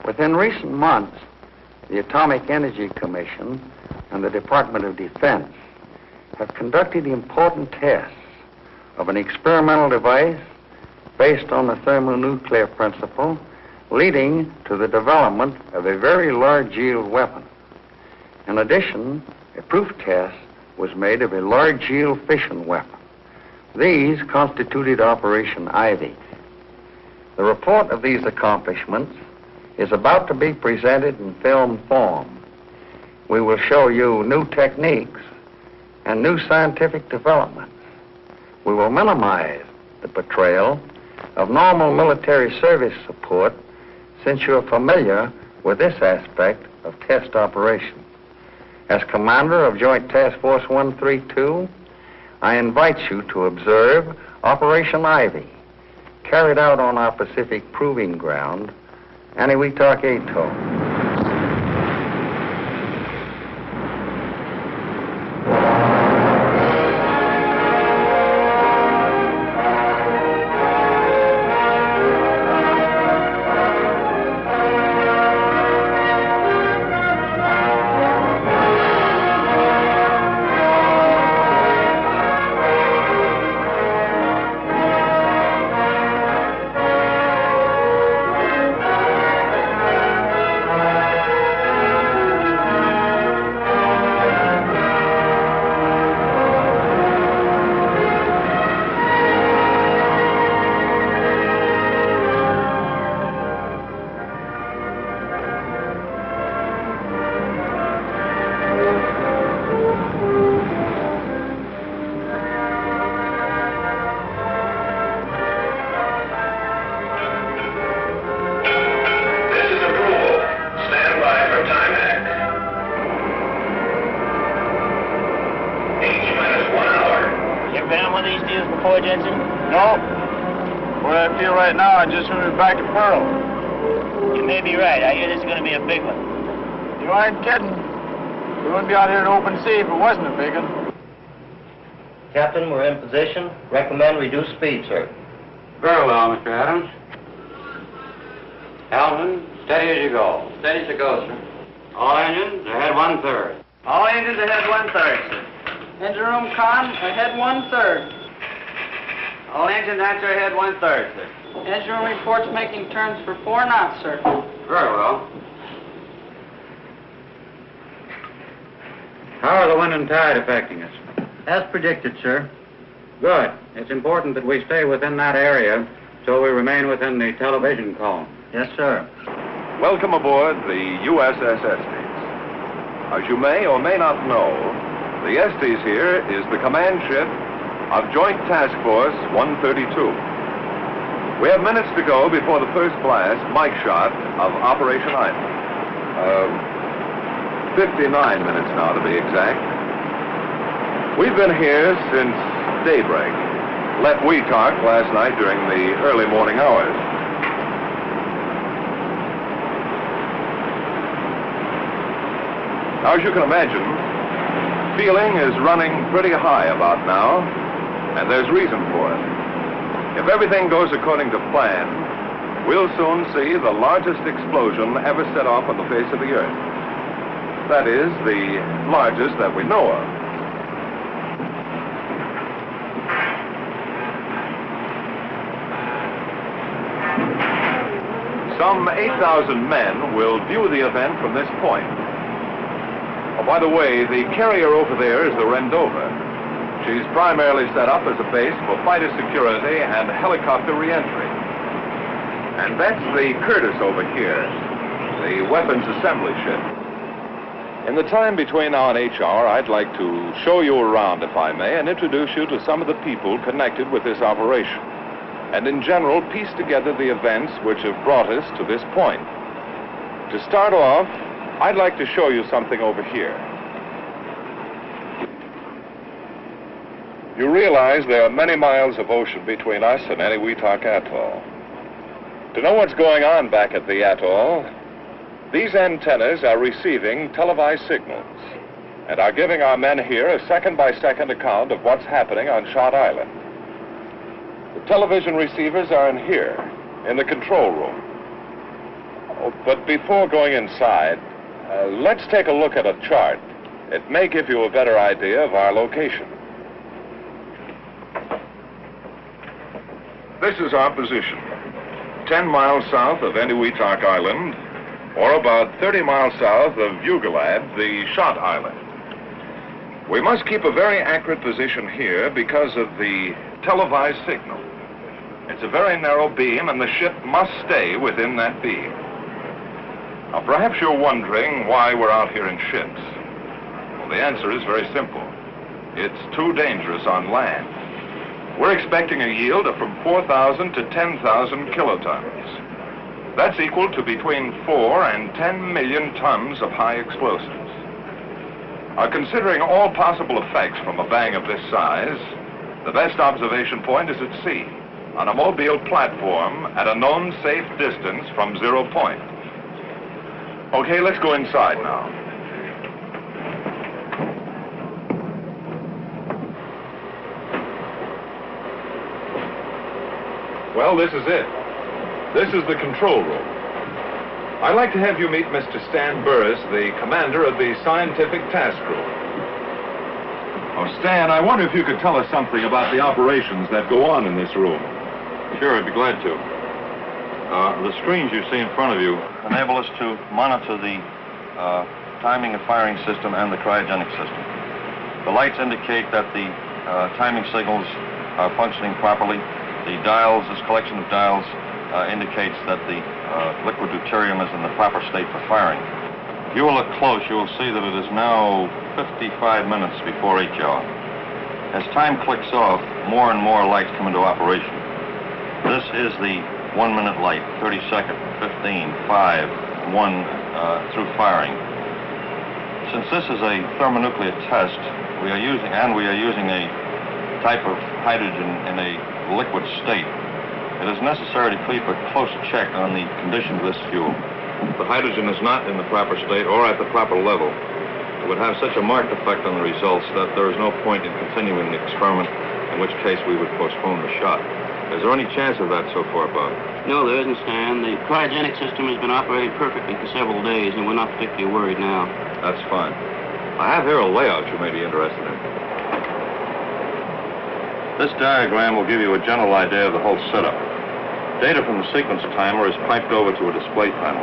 Within recent months, the Atomic Energy Commission and the Department of Defense have conducted important tests of an experimental device based on the thermonuclear principle, leading to the development of a very large yield weapon. In addition, a proof test was made of a large yield fission weapon. These constituted Operation Ivy. The report of these accomplishments is about to be presented in film form. We will show you new techniques and new scientific developments. We will minimize the portrayal of normal military service support, since you are familiar with this aspect of test operations. As commander of Joint Task Force 132, I invite you to observe Operation Ivy, carried out on our Pacific Proving Ground, Eniwetok Atoll. Back at Pearl. You may be right. I hear this is going to be a big one. You aren't kidding. We wouldn't be out here in open sea if it wasn't a big one. Captain, we're in position. Recommend reduced speed, sir. Very well, Mr. Adams. Alvin, steady as you go. Steady as you go, sir. All engines ahead 1/3. All engines ahead 1/3, sir. Engine room con ahead 1/3. All engines answer ahead 1/3, sir. Engine room reports making turns for 4 knots, sir. Very well. How are the wind and tide affecting us? As predicted, sir. Good. It's important that we stay within that area so we remain within the television column. Yes, sir. Welcome aboard the USS Estes. As you may or may not know, the Estes here is the command ship of Joint Task Force 132. We have minutes to go before the first blast, mic shot, of Operation Ivy. 59 minutes now, to be exact. We've been here since daybreak. Left Weetalk last night during the early morning hours. Now, as you can imagine, feeling is running pretty high about now, and there's reason for it. If everything goes according to plan, we'll soon see the largest explosion ever set off on the face of the Earth. That is, the largest that we know of. Some 8,000 men will view the event from this point. Oh, by the way, the carrier over there is the Rendova. She's primarily set up as a base for fighter security and helicopter reentry. And that's the Curtis over here, the weapons assembly ship. In the time between now and HR, I'd like to show you around, if I may, and introduce you to some of the people connected with this operation, and in general, piece together the events which have brought us to this point. To start off, I'd like to show you something over here. You realize there are many miles of ocean between us and Eniwetok Atoll. To know what's going on back at the atoll, these antennas are receiving televised signals and are giving our men here a second-by-second account of what's happening on Shot Island. The television receivers are in here, in the control room. Oh, but before going inside, let's take a look at a chart. It may give you a better idea of our location. This is our position. 10 miles south of Enuitak Island, or about 30 miles south of Elugelab, the shot island. We must keep a very accurate position here because of the televised signal. It's a very narrow beam, and the ship must stay within that beam. Now, perhaps you're wondering why we're out here in ships. Well, the answer is very simple. It's too dangerous on land. We're expecting a yield of from 4,000 to 10,000 kilotons. That's equal to between 4 and 10 million tons of high explosives. Considering all possible effects from a bang of this size, the best observation point is at sea, on a mobile platform at a known safe distance from 0 point. Okay, let's go inside now. Well, this is it. This is the control room. I'd like to have you meet Mr. Stan Burris, the commander of the scientific task group. Oh, Stan, I wonder if you could tell us something about the operations that go on in this room. Sure, I'd be glad to. The screens you see in front of you enable us to monitor the timing and firing system and the cryogenic system. The lights indicate that the timing signals are functioning properly. The dials, this collection of dials, indicates that the liquid deuterium is in the proper state for firing. If you will look close, you will see that it is now 55 minutes before H hour. As time clicks off, more and more lights come into operation. This is the 1 minute light, 30 second, 15, 5, 1 through firing. Since this is a thermonuclear test, we are using a type of hydrogen in a liquid state. It is necessary to keep a close check on the condition of this fuel. The hydrogen is not in the proper state or at the proper level. It would have such a marked effect on the results that there is no point in continuing the experiment, in which case we would postpone the shot. Is there any chance of that so far, Bob? No, there isn't, Stan. The cryogenic system has been operating perfectly for several days, and we're not particularly worried now. That's fine. I have here a layout you may be interested in. This diagram will give you a general idea of the whole setup. Data from the sequence timer is piped over to a display panel.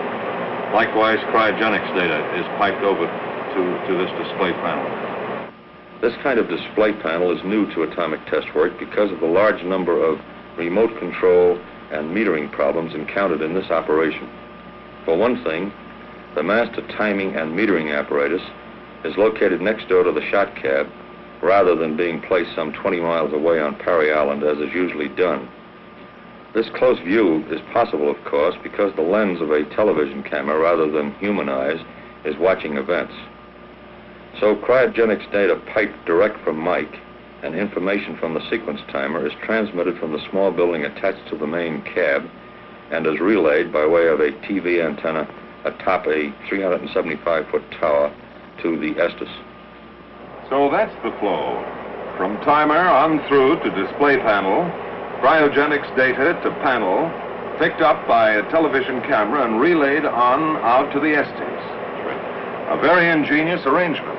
Likewise, cryogenics data is piped over to this display panel. This kind of display panel is new to atomic test work because of the large number of remote control and metering problems encountered in this operation. For one thing, the master timing and metering apparatus is located next door to the shot cab, rather than being placed some 20 miles away on Parry Island, as is usually done. This close view is possible, of course, because the lens of a television camera, rather than human eyes, is watching events. So cryogenics data piped direct from Mike and information from the sequence timer is transmitted from the small building attached to the main cab and is relayed by way of a TV antenna atop a 375-foot tower to the Estes. So that's the flow. From timer on through to display panel, cryogenics data to panel, picked up by a television camera and relayed on out to the Estes. A very ingenious arrangement.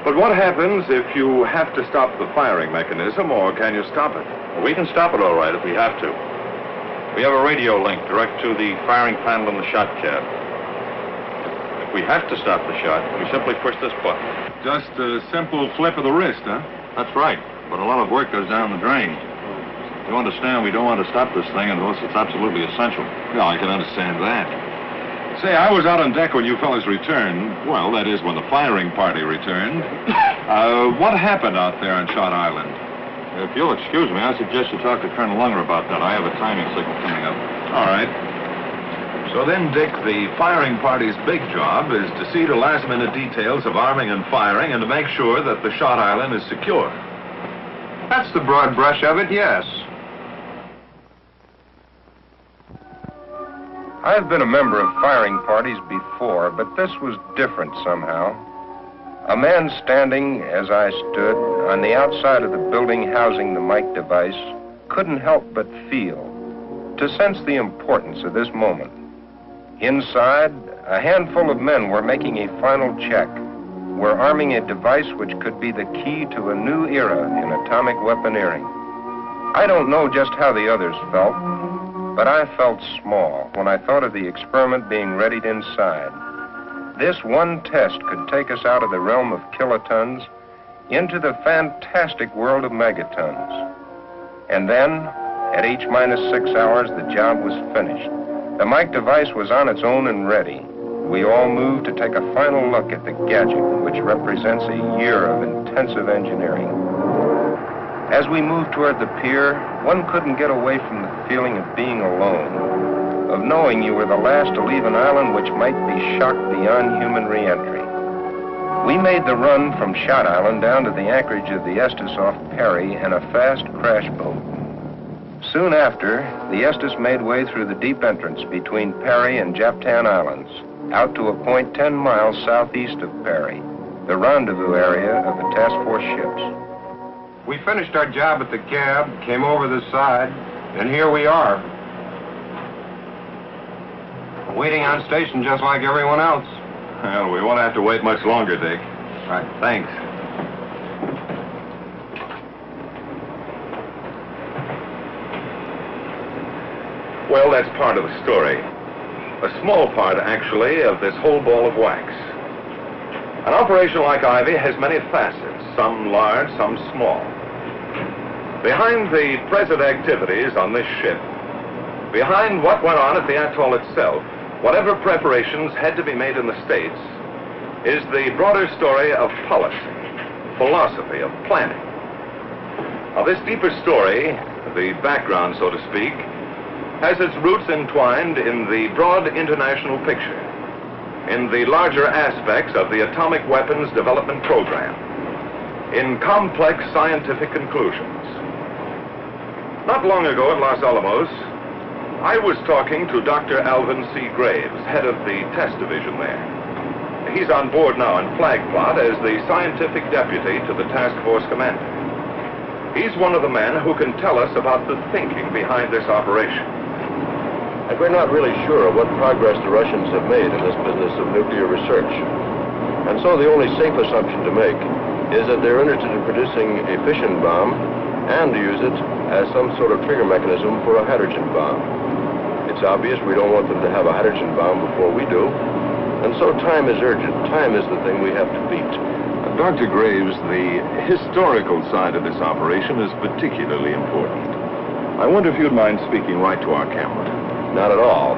But what happens if you have to stop the firing mechanism, or can you stop it? We can stop it all right if we have to. We have a radio link direct to the firing panel in the shot cab. If we have to stop the shot, we simply push this button. Just a simple flip of the wrist, huh? That's right, but a lot of work goes down the drain. You understand, we don't want to stop this thing unless it's absolutely essential. Yeah, I can understand that. Say, I was out on deck when you fellas returned. Well, that is, when the firing party returned. What happened out there on Shot Island? If you'll excuse me, I suggest you talk to Colonel Lunger about that. I have a timing signal coming up. All right. So then, Dick, the firing party's big job is to see to last-minute details of arming and firing and to make sure that the Shot Island is secure. That's the broad brush of it, yes. I've been a member of firing parties before, but this was different somehow. A man standing, as I stood, on the outside of the building housing the mic device, couldn't help but feel, to sense the importance of this moment. Inside, a handful of men were making a final check. We're arming a device which could be the key to a new era in atomic weaponeering. I don't know just how the others felt, but I felt small when I thought of the experiment being readied inside. This one test could take us out of the realm of kilotons into the fantastic world of megatons. And then, at H-6 hours, the job was finished. The mic device was on its own and ready. We all moved to take a final look at the gadget, which represents a year of intensive engineering. As we moved toward the pier, one couldn't get away from the feeling of being alone, of knowing you were the last to leave an island which might be shocked beyond human re-entry. We made the run from Shot Island down to the anchorage of the Estes off Perry in a fast crash boat. Soon after, the Estes made way through the deep entrance between Perry and Japtan Islands, out to a point 10 miles southeast of Perry, the rendezvous area of the task force ships. We finished our job at the cab, came over the side, and here we are. Waiting on station just like everyone else. Well, we won't have to wait much longer, Dick. Right. Thanks. Well, that's part of the story. A small part, actually, of this whole ball of wax. An operation like Ivy has many facets, some large, some small. Behind the present activities on this ship, behind what went on at the atoll itself, whatever preparations had to be made in the States, is the broader story of policy, philosophy, of planning. Now, this deeper story, the background, so to speak, has its roots entwined in the broad international picture, in the larger aspects of the atomic weapons development program, in complex scientific conclusions. Not long ago at Los Alamos, I was talking to Dr. Alvin C. Graves, head of the test division there. He's on board now in Flag Plot as the scientific deputy to the task force commander. He's one of the men who can tell us about the thinking behind this operation. And we're not really sure of what progress the Russians have made in this business of nuclear research. And so the only safe assumption to make is that they're interested in producing a fission bomb and to use it as some sort of trigger mechanism for a hydrogen bomb. It's obvious we don't want them to have a hydrogen bomb before we do. And so time is urgent. Time is the thing we have to beat. Dr. Graves, the historical side of this operation is particularly important. I wonder if you'd mind speaking right to our camera. Not at all.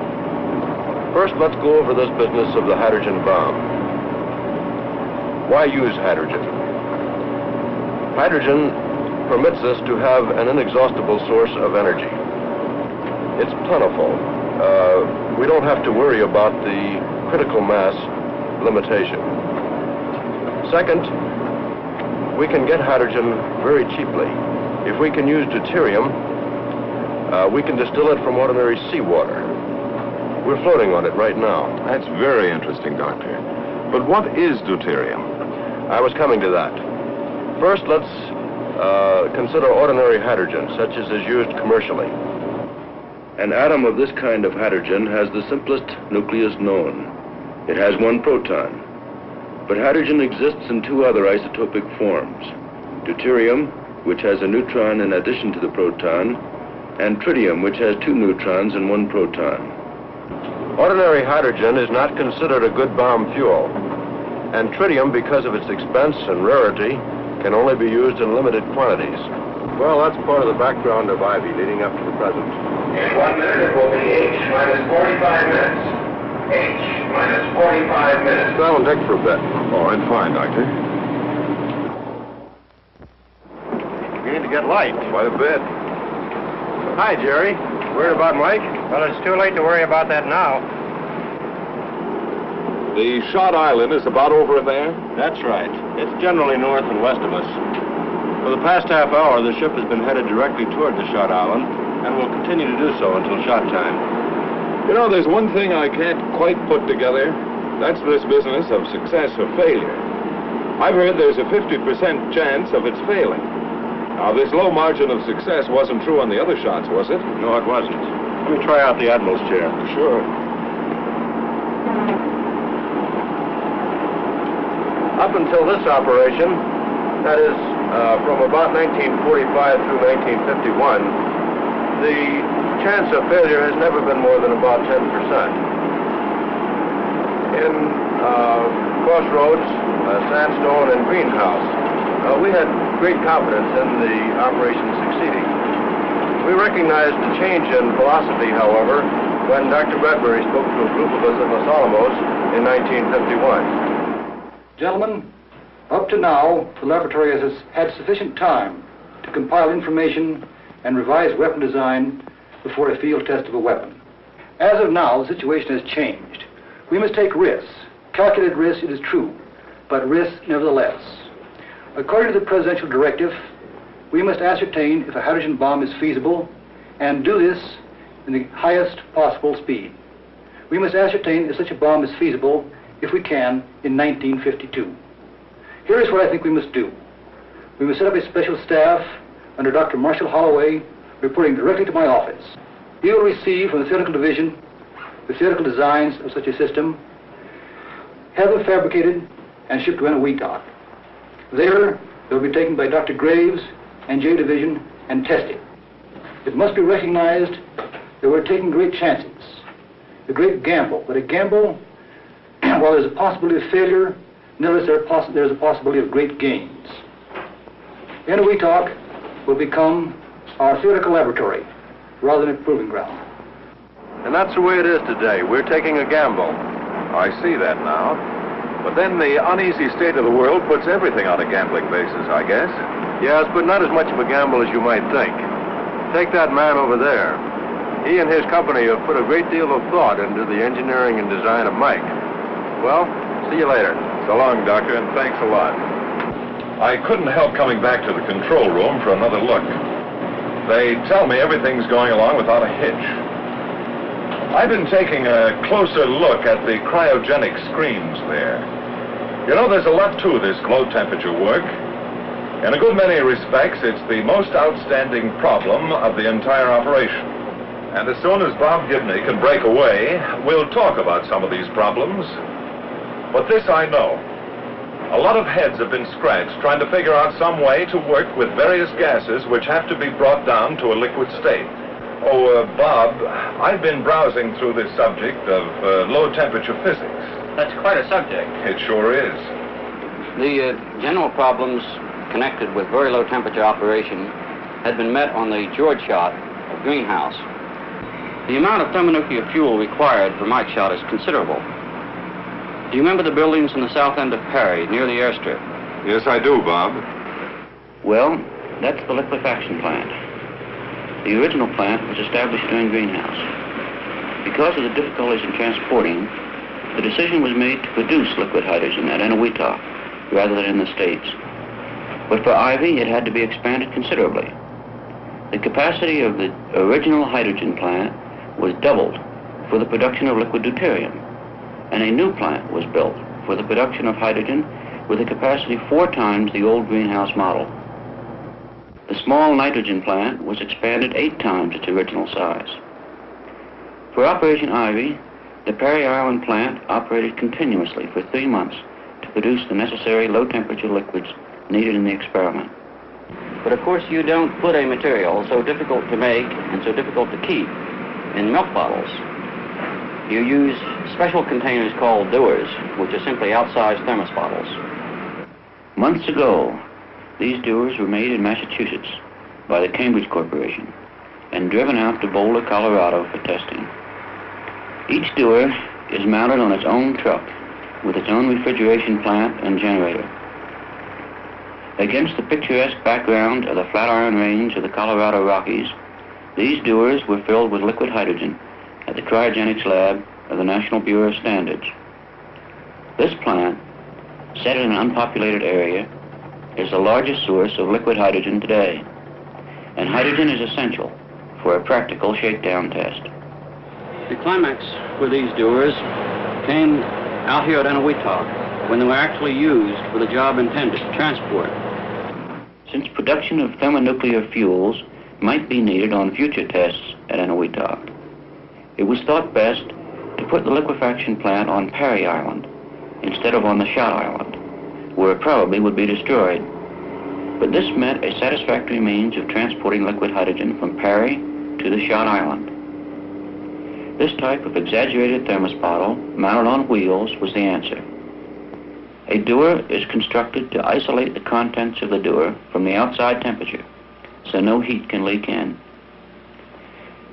First, let's go over this business of the hydrogen bomb. Why use hydrogen? Hydrogen permits us to have an inexhaustible source of energy. It's plentiful. We don't have to worry about the critical mass limitation. Second, we can get hydrogen very cheaply. If we can use deuterium, we can distill it from ordinary seawater. We're floating on it right now. That's very interesting, Doctor. But what is deuterium? I was coming to that. First, let's consider ordinary hydrogen, such as is used commercially. An atom of this kind of hydrogen has the simplest nucleus known. It has one proton. But hydrogen exists in two other isotopic forms. Deuterium, which has a neutron in addition to the proton, and tritium, which has two neutrons and one proton. Ordinary hydrogen is not considered a good bomb fuel. And tritium, because of its expense and rarity, can only be used in limited quantities. Well, that's part of the background of Ivy leading up to the present. In 1 minute, it will be H minus 45 minutes. H minus 45 minutes. Silent deck for a bit. All right, fine, Doctor. Beginning to get light. Quite a bit. Hi, Jerry. Worried about Mike? Well, it's too late to worry about that now. The Shot Island is about over there? That's right. It's generally north and west of us. For the past half hour, the ship has been headed directly toward the Shot Island, and will continue to do so until shot time. You know, there's one thing I can't quite put together. That's this business of success or failure. I've heard there's a 50% chance of its failing. Now, this low margin of success wasn't true on the other shots, was it? No, it wasn't. Let me try out the Admiral's chair. Sure. Up until this operation, that is, from about 1945 through 1951, the chance of failure has never been more than about 10%. In Crossroads, Sandstone, and Greenhouse, we had great confidence in the operation succeeding. We recognized the change in philosophy, however, when Dr. Bradbury spoke to a group of us at Los Alamos in 1951. Gentlemen, up to now, the laboratory has had sufficient time to compile information and revise weapon design before a field test of a weapon. As of now, the situation has changed. We must take risks. Calculated risks, it is true, but risks nevertheless. According to the presidential directive, we must ascertain if a hydrogen bomb is feasible and do this in the highest possible speed. We must ascertain if such a bomb is feasible, if we can, in 1952. Here is what I think we must do. We must set up a special staff under Dr. Marshall Holloway, reporting directly to my office. He will receive from the theoretical division the theoretical designs of such a system, have them fabricated, and shipped to Enowetok. There, they'll be taken by Dr. Graves and J Division and tested. It must be recognized that we're taking great chances, a great gamble, but a gamble, while there's a possibility of failure, nevertheless there's a possibility of great gains. Enowetok will become our theoretical laboratory rather than a proving ground. And that's the way it is today. We're taking a gamble. I see that now. But then the uneasy state of the world puts everything on a gambling basis, I guess. Yes, but not as much of a gamble as you might think. Take that man over there. He and his company have put a great deal of thought into the engineering and design of Mike. Well, see you later. So long, Doctor, and thanks a lot. I couldn't help coming back to the control room for another look. They tell me everything's going along without a hitch. I've been taking a closer look at the cryogenic screens there. You know, there's a lot to this low temperature work. In a good many respects, it's the most outstanding problem of the entire operation. And as soon as Bob Gibney can break away, we'll talk about some of these problems. But this I know. A lot of heads have been scratched trying to figure out some way to work with various gases which have to be brought down to a liquid state. Oh, Bob, I've been browsing through this subject of low-temperature physics. That's quite a subject. It sure is. The general problems connected with very low temperature operation had been met on the George shot of Greenhouse. The amount of thermonuclear fuel required for Mike's shot is considerable. Do you remember the buildings in the south end of Perry, near the airstrip? Yes, I do, Bob. Well, that's the liquefaction plant. The original plant was established during Greenhouse. Because of the difficulties in transporting, the decision was made to produce liquid hydrogen at Enowetok rather than in the States. But for Ivy, it had to be expanded considerably. The capacity of the original hydrogen plant was doubled for the production of liquid deuterium, and a new plant was built for the production of hydrogen with a capacity 4 times the old Greenhouse model. The small nitrogen plant was expanded 8 times its original size. For Operation Ivy, the Perry Island plant operated continuously for 3 months to produce the necessary low-temperature liquids needed in the experiment. But of course, you don't put a material so difficult to make and so difficult to keep in milk bottles. You use special containers called dewars, which are simply outsized thermos bottles. Months ago, these dewars were made in Massachusetts by the Cambridge Corporation and driven out to Boulder, Colorado for testing. Each dewar is mounted on its own truck with its own refrigeration plant and generator. Against the picturesque background of the Flatiron Range of the Colorado Rockies, these dewars were filled with liquid hydrogen at the cryogenics lab of the National Bureau of Standards. This plant, set in an unpopulated area, is the largest source of liquid hydrogen today, and hydrogen is essential for a practical shakedown test. The climax for these dewars came out here at Enowetok when they were actually used for the job intended, transport. Since production of thermonuclear fuels might be needed on future tests at Enowetok, it was thought best to put the liquefaction plant on Parry Island instead of on the shot island, where it probably would be destroyed. But this meant a satisfactory means of transporting liquid hydrogen from Parry to the shot island. This type of exaggerated thermos bottle mounted on wheels was the answer. A dewar is constructed to isolate the contents of the dewar from the outside temperature, so no heat can leak in.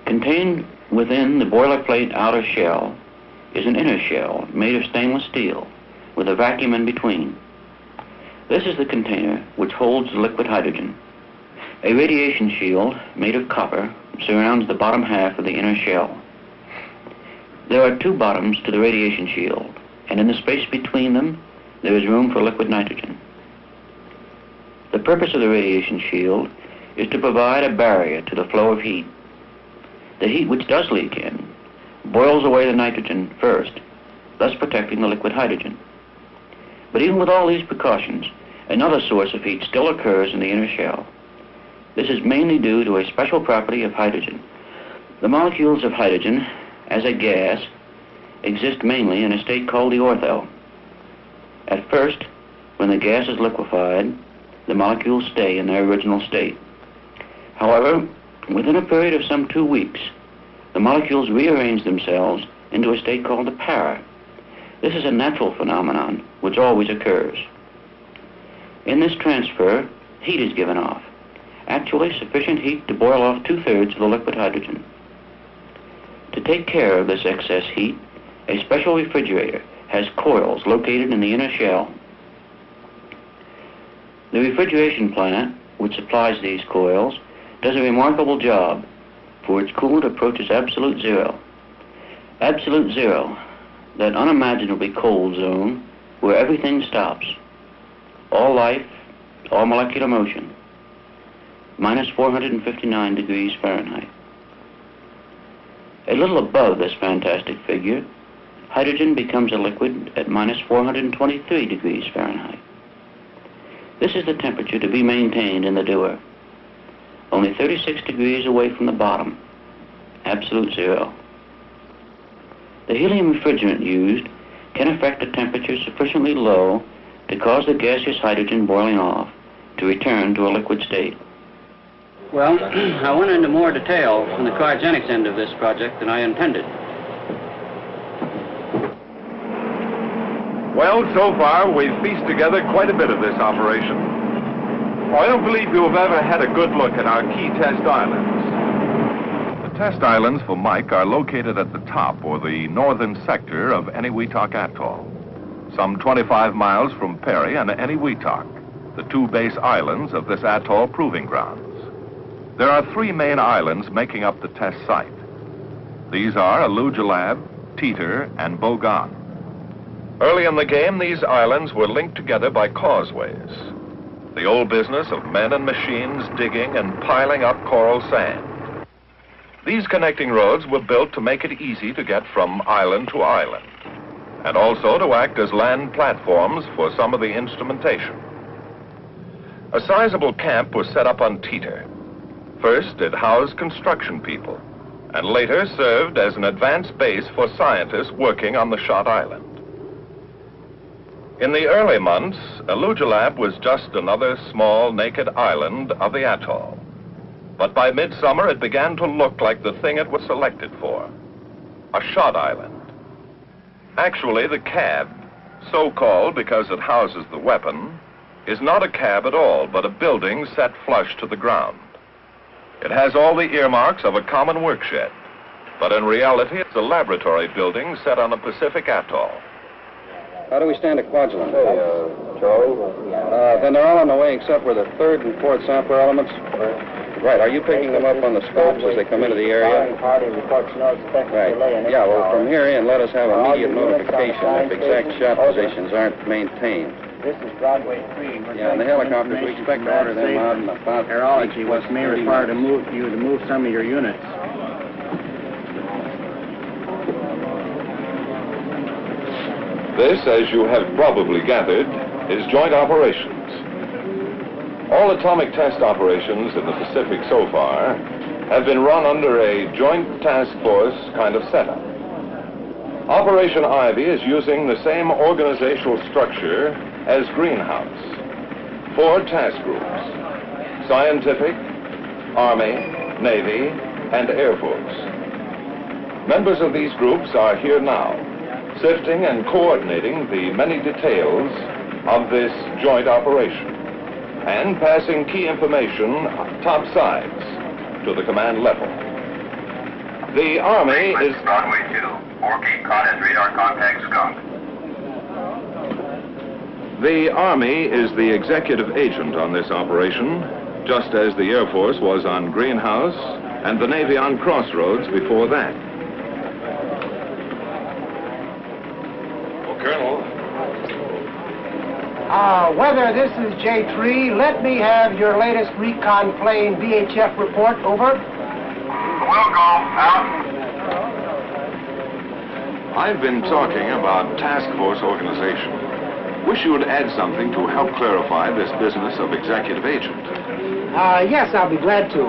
Contained within the boilerplate outer shell is an inner shell made of stainless steel with a vacuum in between. This is the container which holds the liquid hydrogen. A radiation shield made of copper surrounds the bottom half of the inner shell. There are two bottoms to the radiation shield, and in the space between them there is room for liquid nitrogen. The purpose of the radiation shield is to provide a barrier to the flow of heat. The heat which does leak in boils away the nitrogen first, thus protecting the liquid hydrogen. But even with all these precautions, another source of heat still occurs in the inner shell. This is mainly due to a special property of hydrogen. The molecules of hydrogen, as a gas, exist mainly in a state called the ortho. At first, when the gas is liquefied, the molecules stay in their original state. However, within a period of some 2 weeks, the molecules rearrange themselves into a state called the para. This is a natural phenomenon which always occurs. In this transfer, heat is given off, actually sufficient heat to boil off 2/3 of the liquid hydrogen. To take care of this excess heat, a special refrigerator has coils located in the inner shell. The refrigeration plant, which supplies these coils, does a remarkable job, for its coolant approaches absolute zero. Absolute zero, that unimaginably cold zone where everything stops. All life, all molecular motion. Minus 459 degrees Fahrenheit. A little above this fantastic figure, hydrogen becomes a liquid at minus 423 degrees Fahrenheit. This is the temperature to be maintained in the dewar. Only 36 degrees away from the bottom. Absolute zero. The helium refrigerant used can affect a temperature sufficiently low to cause the gaseous hydrogen boiling off to return to a liquid state. Well, I went into more detail on the cryogenics end of this project than I intended. Well, so far, we've pieced together quite a bit of this operation. I don't believe you have ever had a good look at our key test islands. The test islands for Mike are located at the top, or the northern sector, of Eniwetok Atoll, some 25 miles from Parry and Eniwetok, the two base islands of this atoll proving grounds. There are 3 main islands making up the test site. These are Elugelab, Teeter, and Bogan. Early in the game, these islands were linked together by causeways. The old business of men and machines digging and piling up coral sand. These connecting roads were built to make it easy to get from island to island, and also to act as land platforms for some of the instrumentation. A sizable camp was set up on Teeter. First, it housed construction people, and later served as an advanced base for scientists working on the shot island. In the early months, Elugelab was just another small, naked island of the atoll. But by midsummer, it began to look like the thing it was selected for, a shot island. Actually, the cab, so called because it houses the weapon, is not a cab at all, but a building set flush to the ground. It has all the earmarks of a common workshed, but in reality, it's a laboratory building set on a Pacific atoll. How do we stand at Quadrant? Charlie? Then they're all on the way except for the 3rd and 4th sample elements? Right, are you picking them up on the scopes as they come into the area? Right, yeah, well, from here in, let us have immediate notification if exact shot positions aren't maintained. This is Broadway 3. Yeah, and the helicopters, we expect to order them out in about... Aerology, which may require you to move some of your units. This, as you have probably gathered, is joint operations. All atomic test operations in the Pacific so far have been run under a joint task force kind of setup. Operation Ivy is using the same organizational structure as Greenhouse. 4 task groups: Scientific, Army, Navy, and Air Force. Members of these groups are here now, sifting and coordinating the many details of this joint operation and passing key information topsides to the command level. The Army is... Broadway 2, 4K Con has radar contact skunk. The Army is the executive agent on this operation, just as the Air Force was on Greenhouse and the Navy on Crossroads before that. Oh, Colonel. Whether this is J3, let me have your latest recon plane VHF report, over. Will go, out. I've been talking about task force organization. Wish you would add something to help clarify this business of executive agent. Yes, I'll be glad to.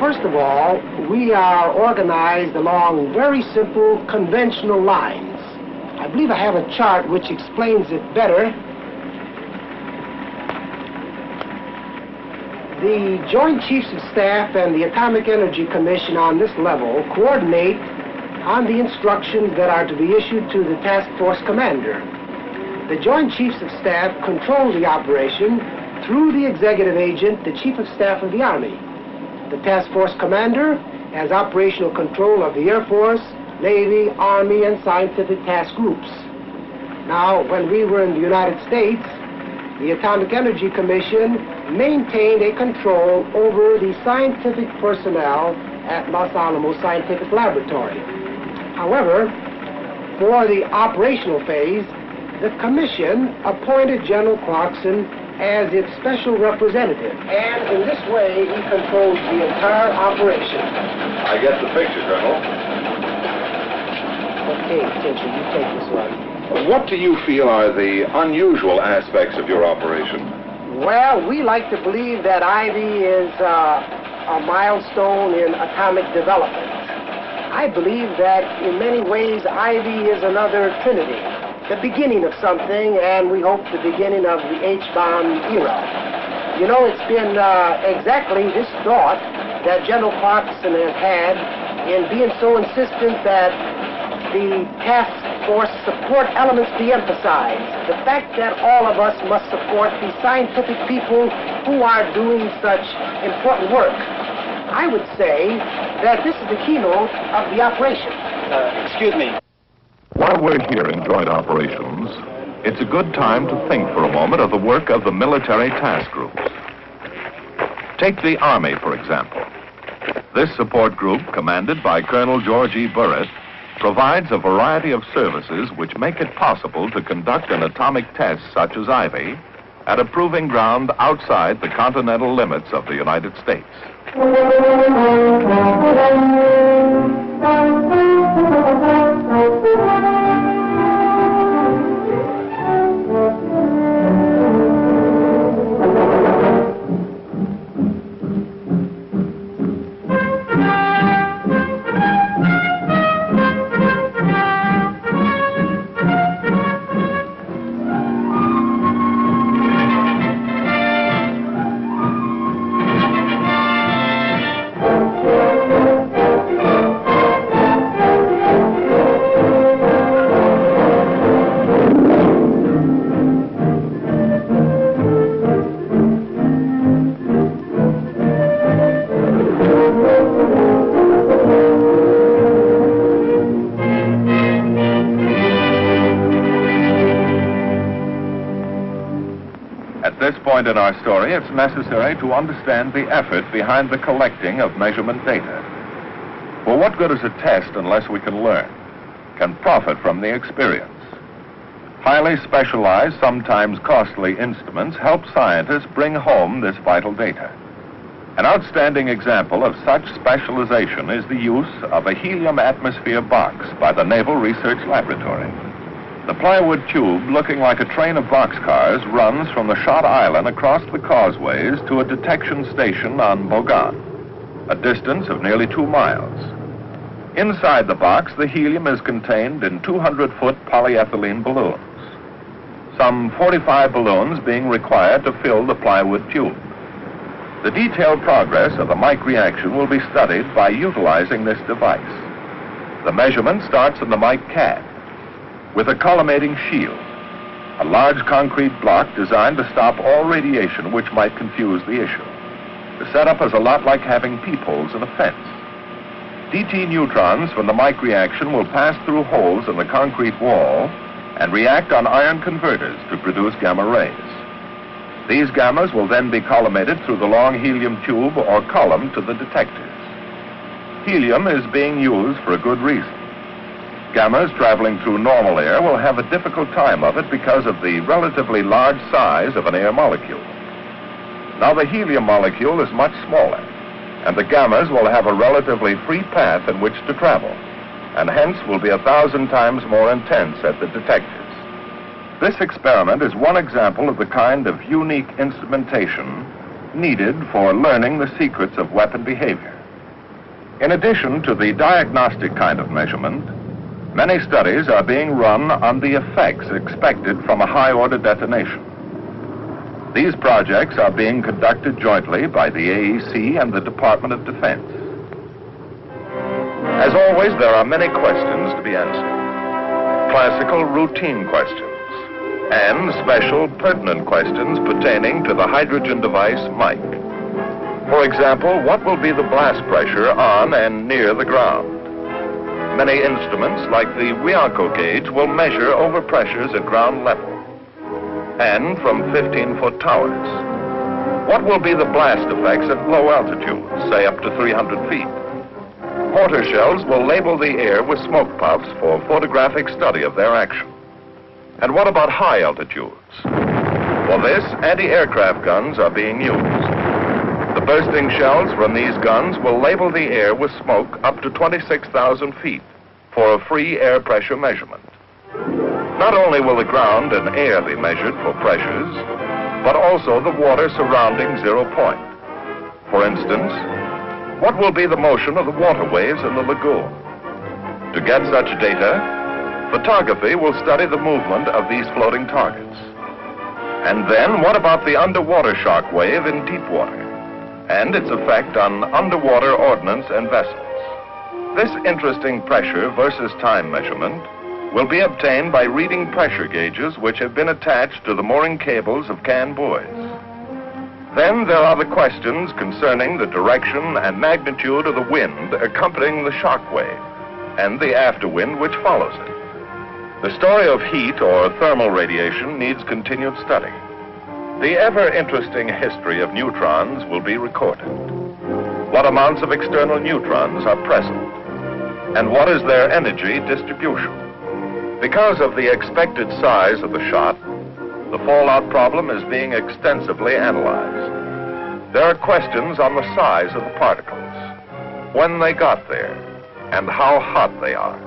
First of all, we are organized along very simple, conventional lines. I believe I have a chart which explains it better. The Joint Chiefs of Staff and the Atomic Energy Commission on this level coordinate on the instructions that are to be issued to the task force commander. The Joint Chiefs of Staff control the operation through the executive agent, the Chief of Staff of the Army. The task force commander has operational control of the Air Force, Navy, Army, and scientific task groups. Now, when we were in the United States, the Atomic Energy Commission maintained a control over the scientific personnel at Los Alamos Scientific Laboratory. However, for the operational phase, the Commission appointed General Clarkson as its special representative, and in this way, he controls the entire operation. I get the picture, Colonel. Okay, attention, you take this one. What do you feel are the unusual aspects of your operation? Well, we like to believe that Ivy is a milestone in atomic development. I believe that in many ways Ivy is another Trinity, the beginning of something, and we hope the beginning of the H-bomb era. You know, it's been exactly this thought that General Clarkson has had in being so insistent that the task force support elements be emphasized. The fact that all of us must support the scientific people who are doing such important work. I would say that this is the keynote of the operation. Excuse me. While we're here in joint operations, it's a good time to think for a moment of the work of the military task groups. Take the Army, for example. This support group, commanded by Colonel George E. Burrett, provides a variety of services which make it possible to conduct an atomic test such as Ivy at a proving ground outside the continental limits of the United States. In our story, it's necessary to understand the effort behind the collecting of measurement data. For what good is a test unless we can learn, can profit from the experience? Highly specialized, sometimes costly instruments help scientists bring home this vital data. An outstanding example of such specialization is the use of a helium atmosphere box by the Naval Research Laboratory. The plywood tube, looking like a train of boxcars, runs from the shot island across the causeways to a detection station on Bogan, a distance of nearly 2 miles. Inside the box, the helium is contained in 200-foot polyethylene balloons, some 45 balloons being required to fill the plywood tube. The detailed progress of the mic reaction will be studied by utilizing this device. The measurement starts in the mic cad with a collimating shield, a large concrete block designed to stop all radiation which might confuse the issue. The setup is a lot like having peepholes in a fence. DT neutrons from the mic reaction will pass through holes in the concrete wall and react on iron converters to produce gamma rays. These gammas will then be collimated through the long helium tube or column to the detectors. Helium is being used for a good reason. Gammas traveling through normal air will have a difficult time of it because of the relatively large size of an air molecule. Now the helium molecule is much smaller, and the gammas will have a relatively free path in which to travel, and hence will be 1,000 times more intense at the detectors. This experiment is one example of the kind of unique instrumentation needed for learning the secrets of weapon behavior. In addition to the diagnostic kind of measurement, many studies are being run on the effects expected from a high-order detonation. These projects are being conducted jointly by the AEC and the Department of Defense. As always, there are many questions to be answered. Classical routine questions and special pertinent questions pertaining to the hydrogen device mic. For example, what will be the blast pressure on and near the ground? Many instruments, like the Wianco gauge, will measure overpressures at ground level and from 15-foot towers. What will be the blast effects at low altitudes, say up to 300 feet? Mortar shells will label the air with smoke puffs for photographic study of their action. And what about high altitudes? For this, anti-aircraft guns are being used. The bursting shells from these guns will label the air with smoke up to 26,000 feet for a free air pressure measurement. Not only will the ground and air be measured for pressures, but also the water surrounding 0 point. For instance, what will be the motion of the water waves in the lagoon? To get such data, photography will study the movement of these floating targets. And then what about the underwater shock wave in deep water and its effect on underwater ordnance and vessels? This interesting pressure versus time measurement will be obtained by reading pressure gauges which have been attached to the mooring cables of can buoys. Then there are the questions concerning the direction and magnitude of the wind accompanying the shock wave and the afterwind which follows it. The story of heat or thermal radiation needs continued study. The ever-interesting history of neutrons will be recorded. What amounts of external neutrons are present? And what is their energy distribution? Because of the expected size of the shot, the fallout problem is being extensively analyzed. There are questions on the size of the particles, when they got there, and how hot they are.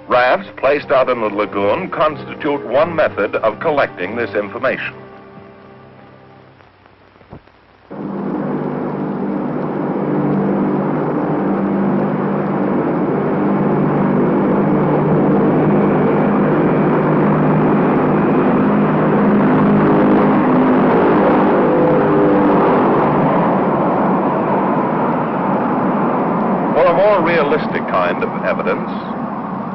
Rafts placed out in the lagoon constitute one method of collecting this information. For a more realistic kind of evidence,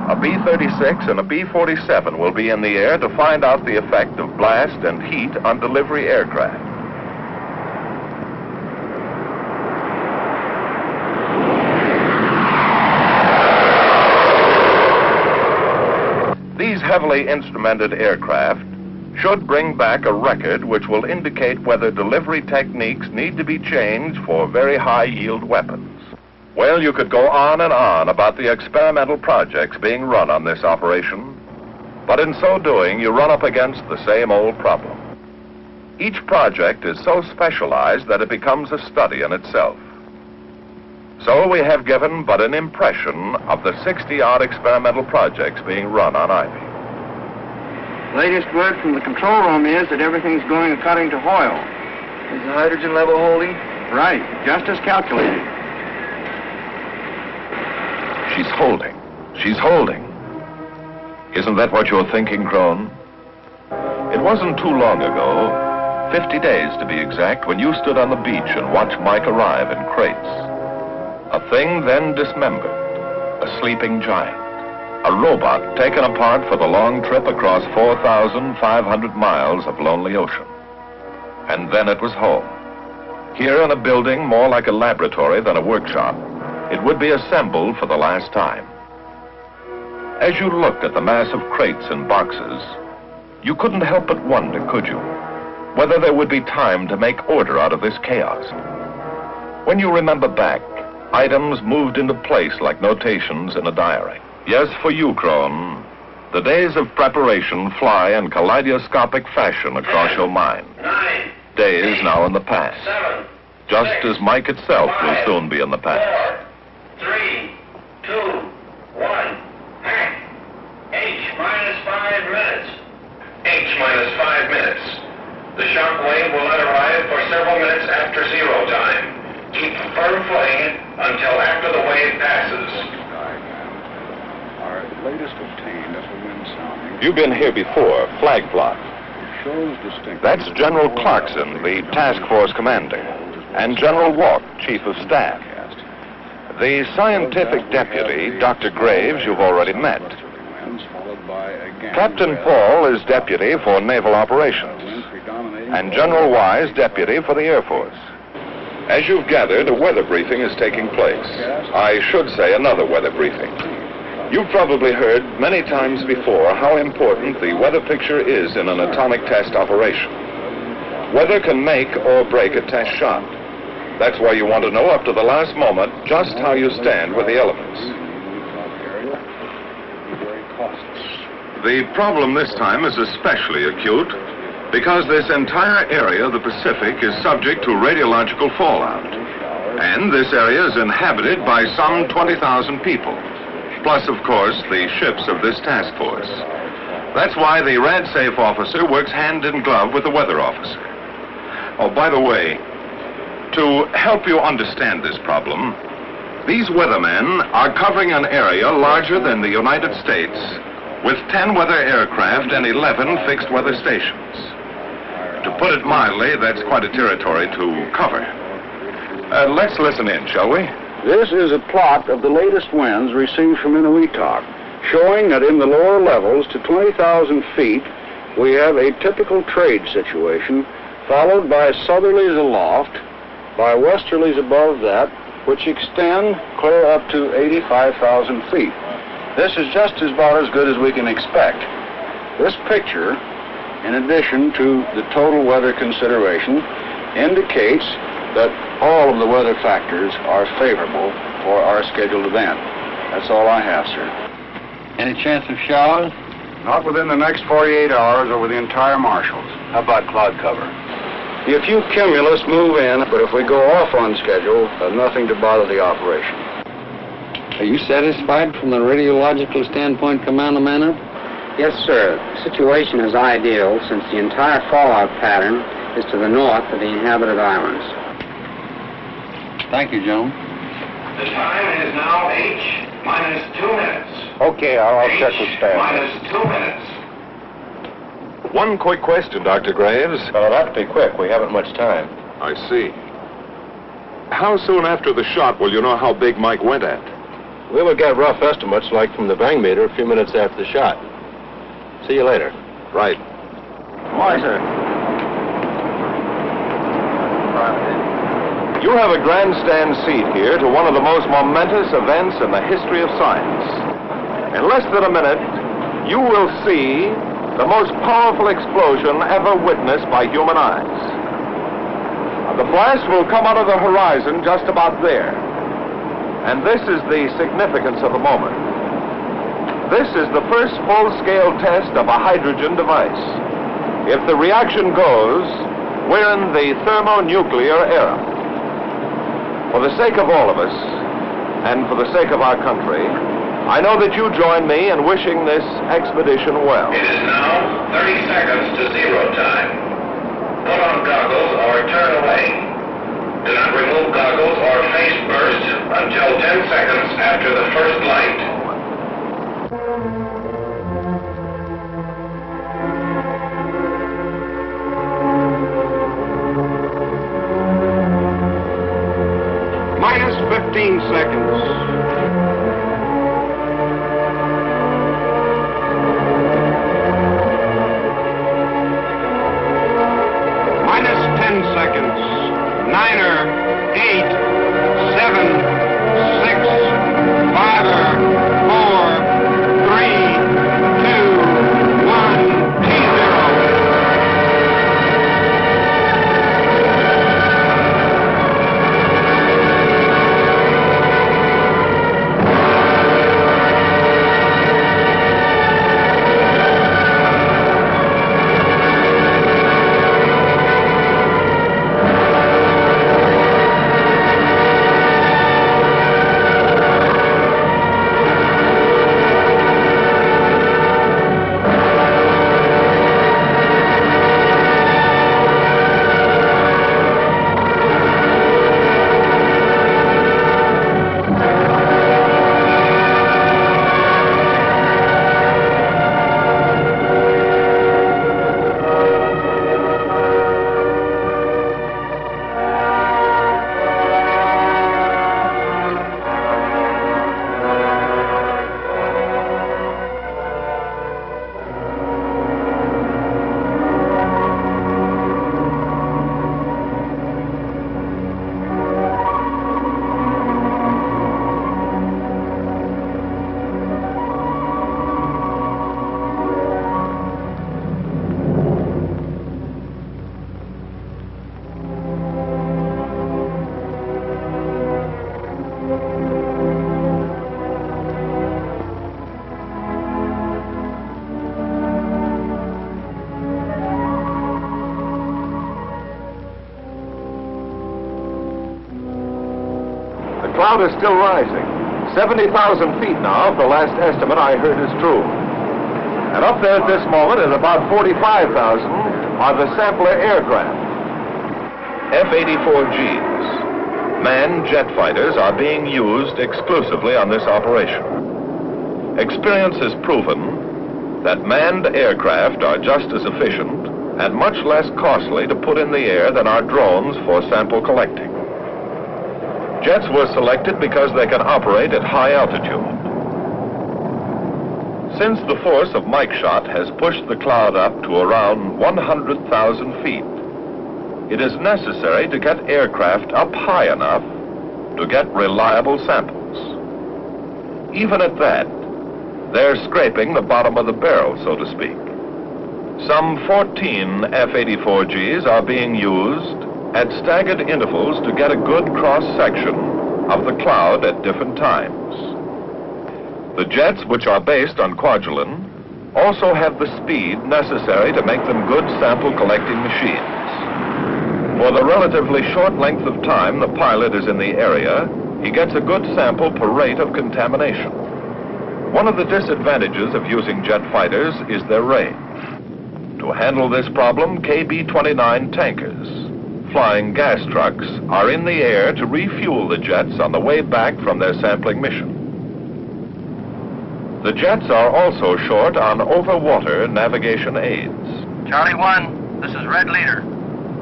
a B-36 and a B-47 will be in the air to find out the effect of blast and heat on delivery aircraft. These heavily instrumented aircraft should bring back a record which will indicate whether delivery techniques need to be changed for very high-yield weapons. Well, you could go on and on about the experimental projects being run on this operation, but in so doing, you run up against the same old problem. Each project is so specialized that it becomes a study in itself. So we have given but an impression of the 60-odd experimental projects being run on Ivy. Latest word from the control room is that everything's going according to Hoyle. Is the hydrogen level holding? Right, just as calculated. She's holding. She's holding. Isn't that what you're thinking, Crone? It wasn't too long ago, 50 days to be exact, when you stood on the beach and watched Mike arrive in crates. A thing then dismembered, a sleeping giant, a robot taken apart for the long trip across 4,500 miles of lonely ocean. And then it was home. Here in a building more like a laboratory than a workshop, it would be assembled for the last time. As you looked at the mass of crates and boxes, you couldn't help but wonder, could you, whether there would be time to make order out of this chaos. When you remember back, items moved into place like notations in a diary. Yes, for you, Crone, the days of preparation fly in kaleidoscopic fashion across your mind. Days now in the past, just as Mike itself will soon be in the past. 3, 2, 1, act. H minus 5 minutes. H minus 5 minutes. The shock wave will not arrive for several minutes after 0 time. Keep firm footing until after the wave passes. Our latest obtained wind sounding. You've been here before, flag plot. Shows distinct. That's General Clarkson, the task force commander, and General Walk, chief of staff. The scientific deputy, Dr. Graves, you've already met. Captain Paul is deputy for naval operations, and General Wise deputy for the Air Force. As you've gathered, a weather briefing is taking place. I should say another weather briefing. You've probably heard many times before how important the weather picture is in an atomic test operation. Weather can make or break a test shot. That's why you want to know up to the last moment just how you stand with the elements. The problem this time is especially acute because this entire area of the Pacific is subject to radiological fallout. And this area is inhabited by some 20,000 people, plus, of course, the ships of this task force. That's why the RadSafe officer works hand in glove with the weather officer. Oh, by the way, to help you understand this problem, these weathermen are covering an area larger than the United States with 10 weather aircraft and 11 fixed weather stations. To put it mildly, that's quite a territory to cover. Let's listen in, shall we? This is a plot of the latest winds received from Inuitak, showing that in the lower levels to 20,000 feet, we have a typical trade situation, followed by southerlies aloft, by westerlies above that, which extend clear up to 85,000 feet. This is just about as good as we can expect. This picture, in addition to the total weather consideration, indicates that all of the weather factors are favorable for our scheduled event. That's all I have, sir. Any chance of showers? Not within the next 48 hours over the entire Marshalls. How about cloud cover? A few cumulus move in, but if we go off on schedule, nothing to bother the operation. Are you satisfied from the radiological standpoint, Commander Maynard? Yes, sir. The situation is ideal since the entire fallout pattern is to the north of the inhabited islands. Thank you, gentlemen. The time is now H minus 2 minutes. Okay, I'll check with staff. Minus 2 minutes. One quick question, Dr. Graves. Well, it'll have to be quick. We haven't much time. I see. How soon after the shot will you know how big Mike went at? We will get rough estimates, like from the bang meter, a few minutes after the shot. See you later. Right. Why, sir? You have a grandstand seat here to one of the most momentous events in the history of science. In less than a minute, you will see the most powerful explosion ever witnessed by human eyes. The blast will come out of the horizon just about there. And this is the significance of the moment. This is the first full-scale test of a hydrogen device. If the reaction goes, we're in the thermonuclear era. For the sake of all of us, and for the sake of our country, I know that you join me in wishing this expedition well. It is now 30 seconds to 0 time. Put on goggles or turn away. Do not remove goggles or face burst until 10 seconds after the first light. Minus 15 seconds. Minus 10 seconds. 9er, 8, 7, 6, 5er, 4, 3, 2, 1, T0. The cloud is still rising. 70,000 feet now, if the last estimate I heard is true. And up there at this moment at about 45,000 are the sampler aircraft. F-84Gs, manned jet fighters, are being used exclusively on this operation. Experience has proven that manned aircraft are just as efficient and much less costly to put in the air than are drones for sample collecting. Jets were selected because they can operate at high altitude. Since the force of Mike shot has pushed the cloud up to around 100,000 feet, it is necessary to get aircraft up high enough to get reliable samples. Even at that, they're scraping the bottom of the barrel, so to speak. Some 14 F-84Gs are being used at staggered intervals to get a good cross-section of the cloud at different times. The jets, which are based on Kwajalein, also have the speed necessary to make them good sample-collecting machines. For the relatively short length of time the pilot is in the area, he gets a good sample per rate of contamination. One of the disadvantages of using jet fighters is their range. To handle this problem, KB-29 tankers, flying gas trucks, are in the air to refuel the jets on the way back from their sampling mission. The jets are also short on over-water navigation aids. Charlie 1, this is Red Leader.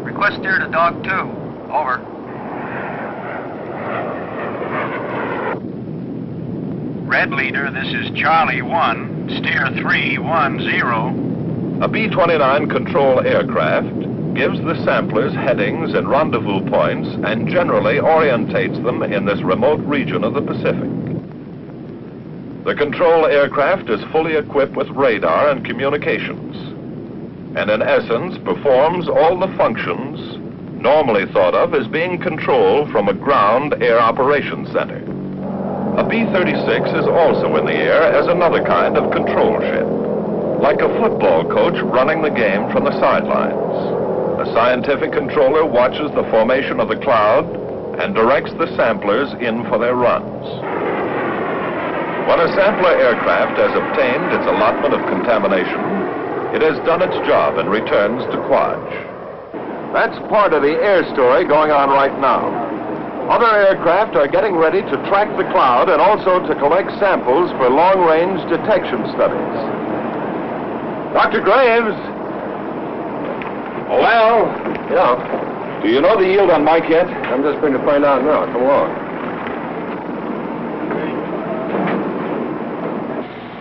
Request steer to Dog 2. Over. Red Leader, this is Charlie 1. Steer 310. A B-29 control aircraft gives the samplers headings and rendezvous points and generally orientates them in this remote region of the Pacific. The control aircraft is fully equipped with radar and communications, and in essence performs all the functions normally thought of as being controlled from a ground air operations center. A B-36 is also in the air as another kind of control ship, like a football coach running the game from the sidelines. A scientific controller watches the formation of the cloud and directs the samplers in for their runs. When a sampler aircraft has obtained its allotment of contamination, it has done its job and returns to Kwaj. That's part of the air story going on right now. Other aircraft are getting ready to track the cloud and also to collect samples for long-range detection studies. Dr. Graves? Well? Yeah. Do you know the yield on Mike yet? I'm just going to find out now. Come along.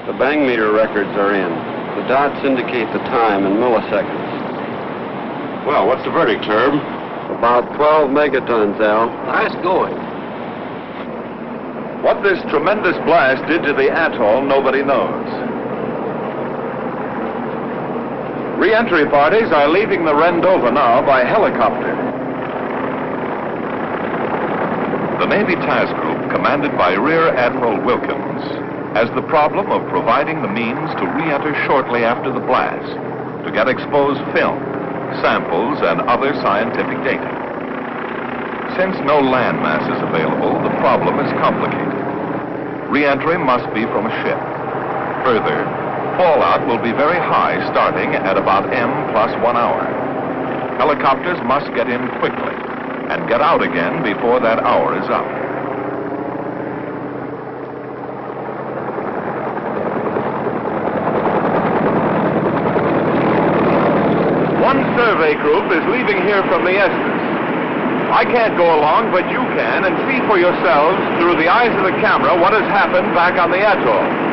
The bang meter records are in. The dots indicate the time in milliseconds. Well, what's the verdict, Herb? About 12 megatons, Al. Nice going. What this tremendous blast did to the atoll, nobody knows. Re-entry parties are leaving the Rendova now by helicopter. The Navy Task Group, commanded by Rear Admiral Wilkins, has the problem of providing the means to re-enter shortly after the blast to get exposed film, samples, and other scientific data. Since no land mass is available, the problem is complicated. Re-entry must be from a ship. Further, fallout will be very high, starting at about M plus 1 hour. Helicopters must get in quickly and get out again before that hour is up. One survey group is leaving here from the Estes. I can't go along, but you can, and see for yourselves through the eyes of the camera what has happened back on the atoll.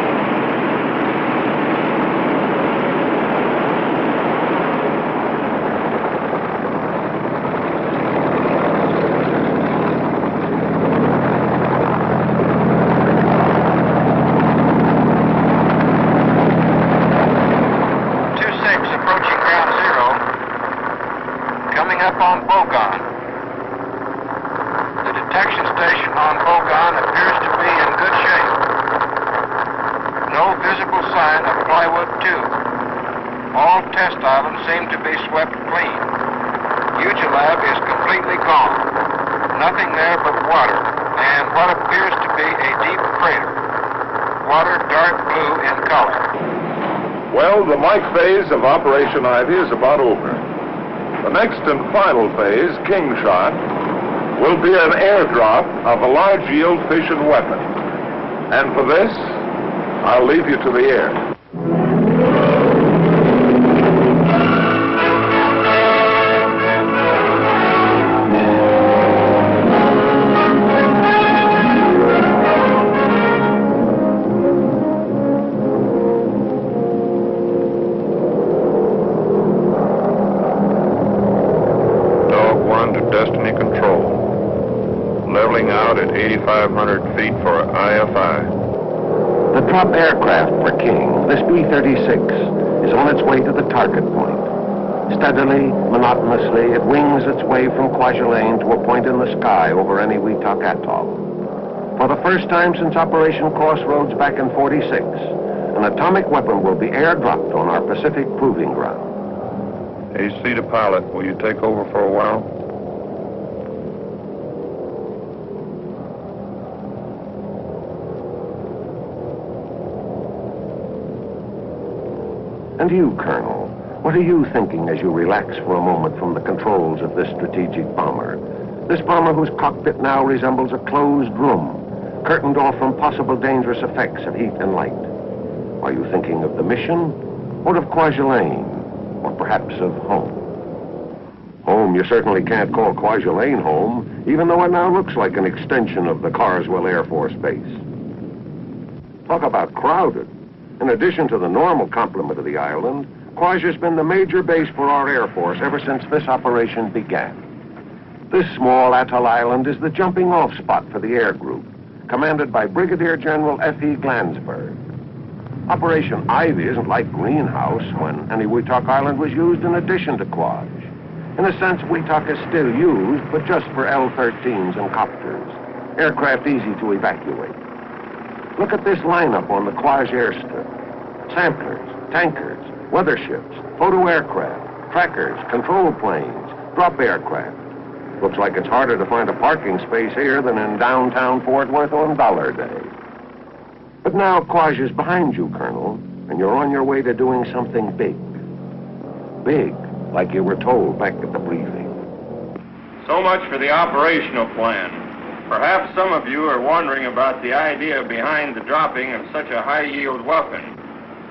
Seem to be swept clean. Elugelab is completely gone. Nothing there but water, and what appears to be a deep crater. Water dark blue in color. Well, the Mike phase of Operation Ivy is about over. The next and final phase, King Shot, will be an airdrop of a large yield fission weapon. And for this, I'll leave you to the air. Leveling out at 8,500 feet for IFI. The top aircraft for King, this B-36, is on its way to the target point. Steadily, monotonously, it wings its way from Kwajalein to a point in the sky over Eniwetok Atoll. For the first time since Operation Crossroads back in '46, an atomic weapon will be airdropped on our Pacific proving ground. AC to pilot, will you take over for a while? And you, Colonel, what are you thinking as you relax for a moment from the controls of this strategic bomber? This bomber whose cockpit now resembles a closed room, curtained off from possible dangerous effects of heat and light. Are you thinking of the mission, or of Kwajalein, or perhaps of home? Home, you certainly can't call Kwajalein home, even though it now looks like an extension of the Carswell Air Force Base. Talk about crowded. In addition to the normal complement of the island, Kwaja's been the major base for our Air Force ever since this operation began. This small atoll island is the jumping-off spot for the air group, commanded by Brigadier General F.E. Glansberg. Operation Ivy isn't like Greenhouse, when Eniwetok Island was used in addition to Kwaj. In a sense, Wetok is still used, but just for L-13s and copters, aircraft easy to evacuate. Look at this lineup on the Kwaj airstrip. Samplers, tankers, weather ships, photo aircraft, trackers, control planes, drop aircraft. Looks like it's harder to find a parking space here than in downtown Fort Worth on Dollar Day. But now Kwaj is behind you, Colonel, and you're on your way to doing something big. Big, like you were told back at the briefing. So much for the operational plan. Perhaps some of you are wondering about the idea behind the dropping of such a high-yield weapon.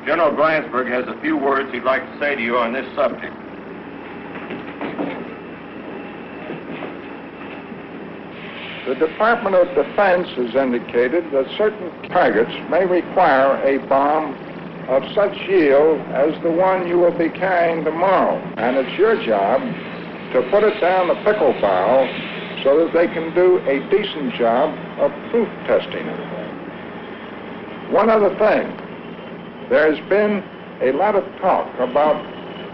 General Glansberg has a few words he'd like to say to you on this subject. The Department of Defense has indicated that certain targets may require a bomb of such yield as the one you will be carrying tomorrow. And it's your job to put it down the pickle barrel so that they can do a decent job of proof testing it. One other thing, there's been a lot of talk about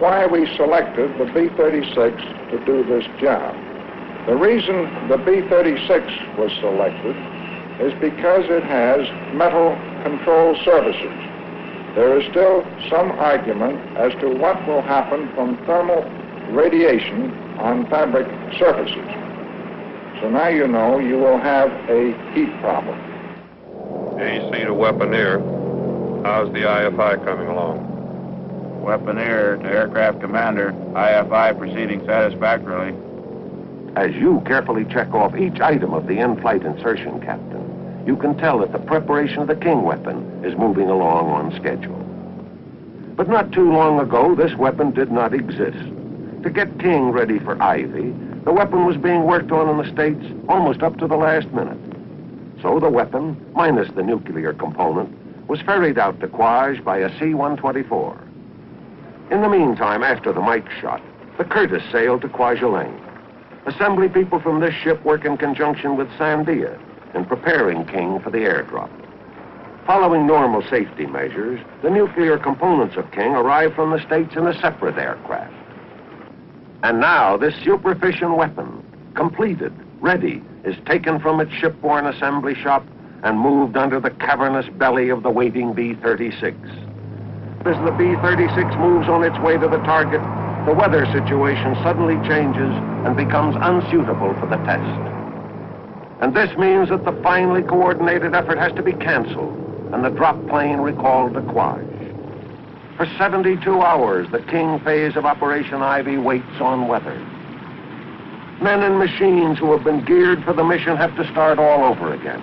why we selected the B-36 to do this job. The reason the B-36 was selected is because it has metal control surfaces. There is still some argument as to what will happen from thermal radiation on fabric surfaces. So now you know you will have a heat problem. AC to Weaponeer. How's the IFI coming along? Weaponeer to aircraft commander. IFI proceeding satisfactorily. As you carefully check off each item of the in-flight insertion, Captain, you can tell that the preparation of the King weapon is moving along on schedule. But not too long ago, this weapon did not exist. To get King ready for Ivy, the weapon was being worked on in the States almost up to the last minute. So the weapon, minus the nuclear component, was ferried out to Quaj by a C-124. In the meantime, after the Mike shot, the Curtis sailed to Kwajalein. Assembly people from this ship work in conjunction with Sandia in preparing King for the airdrop. Following normal safety measures, the nuclear components of King arrived from the States in a separate aircraft. And now this super fission weapon, completed, ready, is taken from its shipborne assembly shop and moved under the cavernous belly of the waiting B-36. As the B-36 moves on its way to the target, the weather situation suddenly changes and becomes unsuitable for the test. And this means that the finely coordinated effort has to be canceled and the drop plane recalled to Quaj. For 72 hours, the King phase of Operation Ivy waits on weather. Men and machines who have been geared for the mission have to start all over again.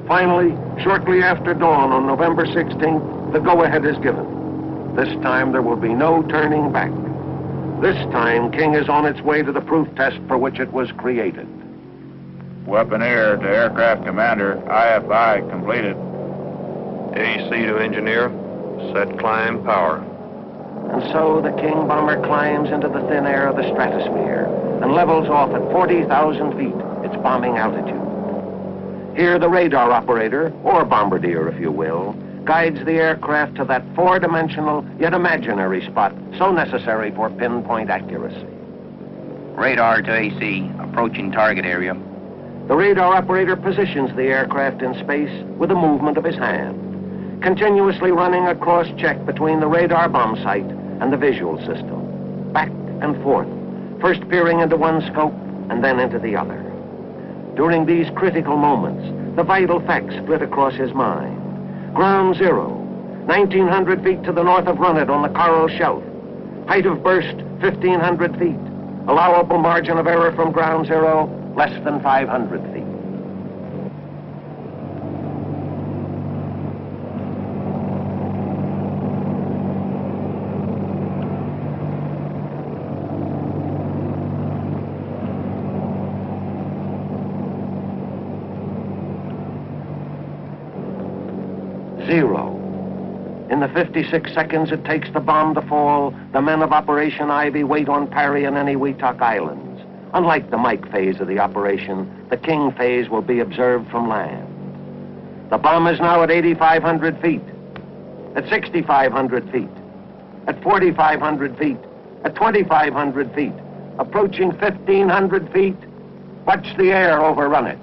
Finally, shortly after dawn on November 16th, the go-ahead is given. This time there will be no turning back. This time, King is on its way to the proof test for which it was created. Weaponeer to aircraft commander. IFI completed. AC to engineer. Set climb power. And so the King bomber climbs into the thin air of the stratosphere and levels off at 40,000 feet, its bombing altitude. Here the radar operator, or bombardier if you will, guides the aircraft to that four-dimensional yet imaginary spot so necessary for pinpoint accuracy. Radar to AC, approaching target area. The radar operator positions the aircraft in space with a movement of his hand, continuously running a cross-check between the radar bomb sight and the visual system, back and forth, first peering into one scope and then into the other. During these critical moments, the vital facts flit across his mind. Ground zero, 1,900 feet to the north of Runnet on the Coral Shelf. Height of burst, 1,500 feet. Allowable margin of error from ground zero, less than 500 feet. Zero. In the 56 seconds it takes the bomb to fall, the men of Operation Ivy wait on Parry and Eniwetok Islands. Unlike the Mike phase of the operation, the King phase will be observed from land. The bomb is now at 8,500 feet, at 6,500 feet, at 4,500 feet, at 2,500 feet, approaching 1,500 feet. Watch the air overrun it.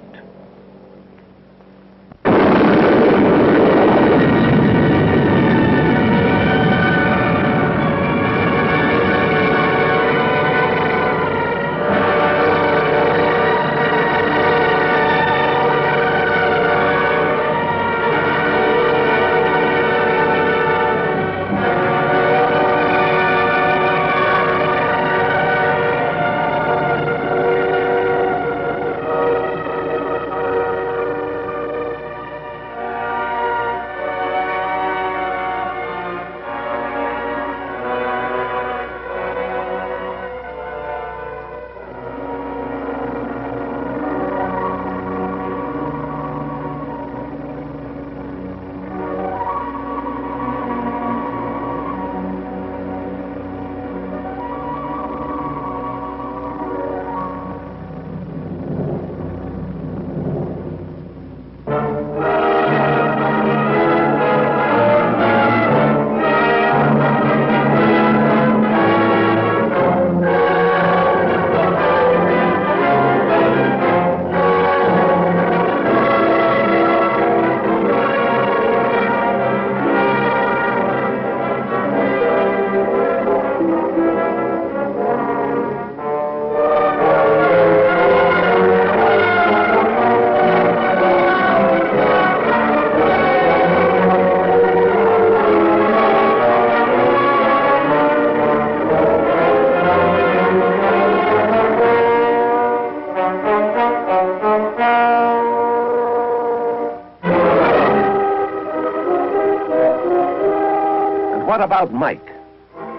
what about Mike?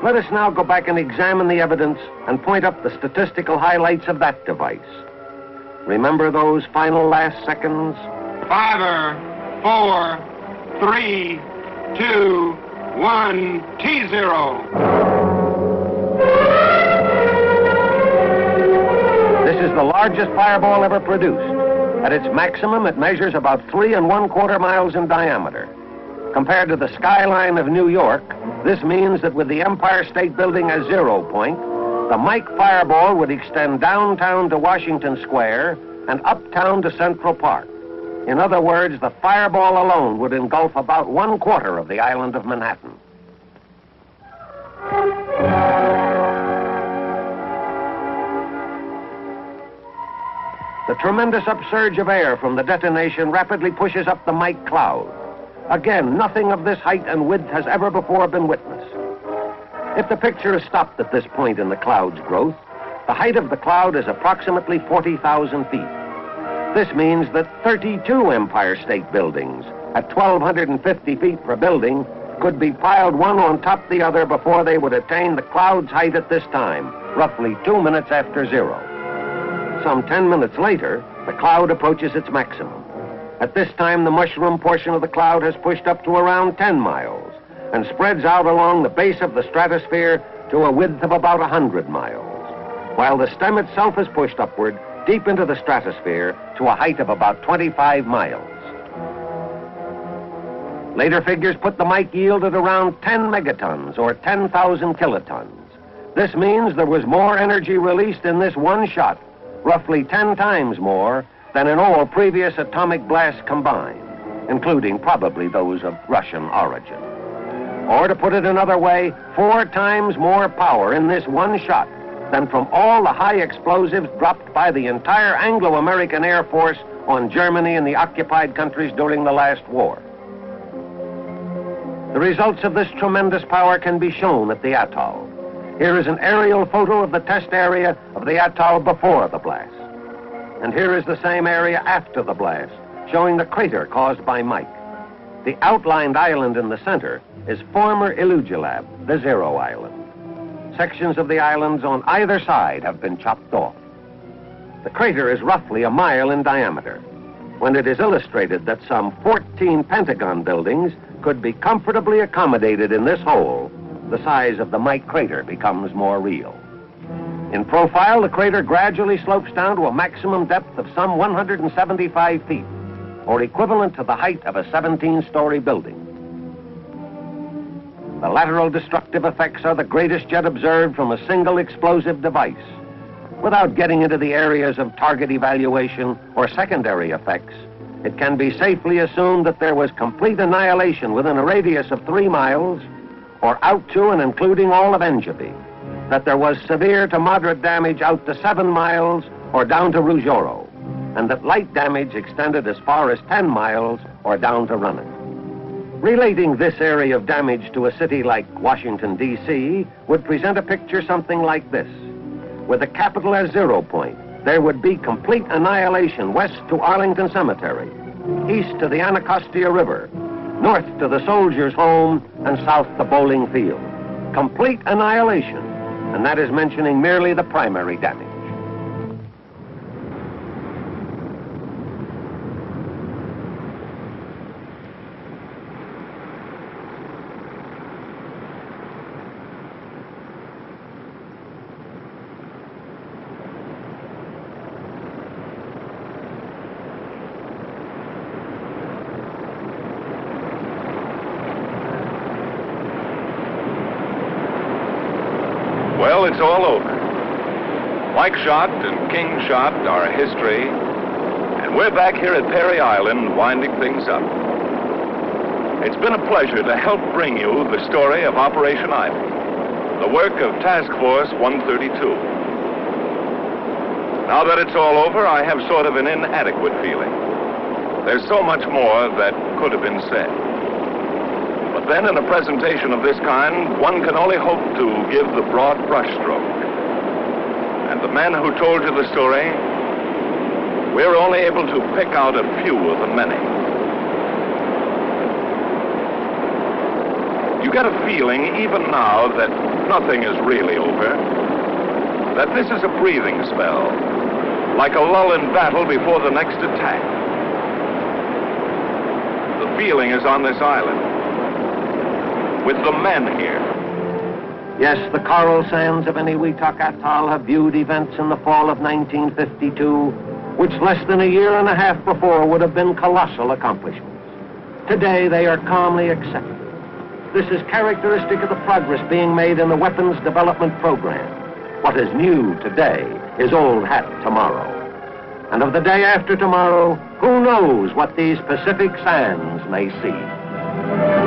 Let us now go back and examine the evidence and point up the statistical highlights of that device. Remember those final last seconds? 5, 4, 3, 2, 1, T0. This is the largest fireball ever produced. At its maximum, it measures about 3 1/4 miles in diameter. Compared to the skyline of New York, this means that with the Empire State Building as 0 point, the Mike fireball would extend downtown to Washington Square and uptown to Central Park. In other words, the fireball alone would engulf about 1/4 of the island of Manhattan. The tremendous upsurge of air from the detonation rapidly pushes up the Mike cloud. Again, nothing of this height and width has ever before been witnessed. If the picture is stopped at this point in the cloud's growth, the height of the cloud is approximately 40,000 feet. This means that 32 Empire State Buildings at 1,250 feet per building could be piled one on top the other before they would attain the cloud's height at this time, roughly 2 minutes after 0. Some 10 minutes later, the cloud approaches its maximum. At this time, the mushroom portion of the cloud has pushed up to around 10 miles and spreads out along the base of the stratosphere to a width of about 100 miles, while the stem itself is pushed upward deep into the stratosphere to a height of about 25 miles. Later figures put the Mike yield at around 10 megatons or 10,000 kilotons. This means there was more energy released in this one shot, roughly 10 times more than in all previous atomic blasts combined, including probably those of Russian origin. Or to put it another way, 4 times more power in this one shot than from all the high explosives dropped by the entire Anglo-American Air Force on Germany and the occupied countries during the last war. The results of this tremendous power can be shown at the atoll. Here is an aerial photo of the test area of the atoll before the blast. And here is the same area after the blast, showing the crater caused by Mike. The outlined island in the center is former Elugelab, the 0 island. Sections of the islands on either side have been chopped off. The crater is roughly 1 mile in diameter. When it is illustrated that some 14 Pentagon buildings could be comfortably accommodated in this hole, the size of the Mike crater becomes more real. In profile, the crater gradually slopes down to a maximum depth of some 175 feet, or equivalent to the height of a 17-story building. The lateral destructive effects are the greatest yet observed from a single explosive device. Without getting into the areas of target evaluation or secondary effects, it can be safely assumed that there was complete annihilation within a radius of 3 miles, or out to and including all of Enjabie, that there was severe to moderate damage out to 7 miles or down to Ruggiero, and that light damage extended as far as 10 miles or down to Running. Relating this area of damage to a city like Washington, D.C. would present a picture something like this. With the capital as 0 point, there would be complete annihilation west to Arlington Cemetery, east to the Anacostia River, north to the Soldiers' Home, and south to Bowling Field. Complete annihilation, and that is mentioning merely the primary damage. Well, it's all over. Mike shot and King shot are history, and we're back here at Perry Island winding things up. It's been a pleasure to help bring you the story of Operation Island, the work of Task Force 132. Now that it's all over, I have sort of an inadequate feeling. There's so much more that could have been said. But then in a presentation of this kind, one can only hope to give the broad brushstroke. And the men who told you the story, we're only able to pick out a few of the many. You get a feeling, even now, that nothing is really over. That this is a breathing spell, like a lull in battle before the next attack. The feeling is on this island, with the men here. Yes, the coral sands of Eniwetok Atoll have viewed events in the fall of 1952, which less than a year and a half before would have been colossal accomplishments. Today, they are calmly accepted. This is characteristic of the progress being made in the weapons development program. What is new today is old hat tomorrow. And of the day after tomorrow, who knows what these Pacific sands may see?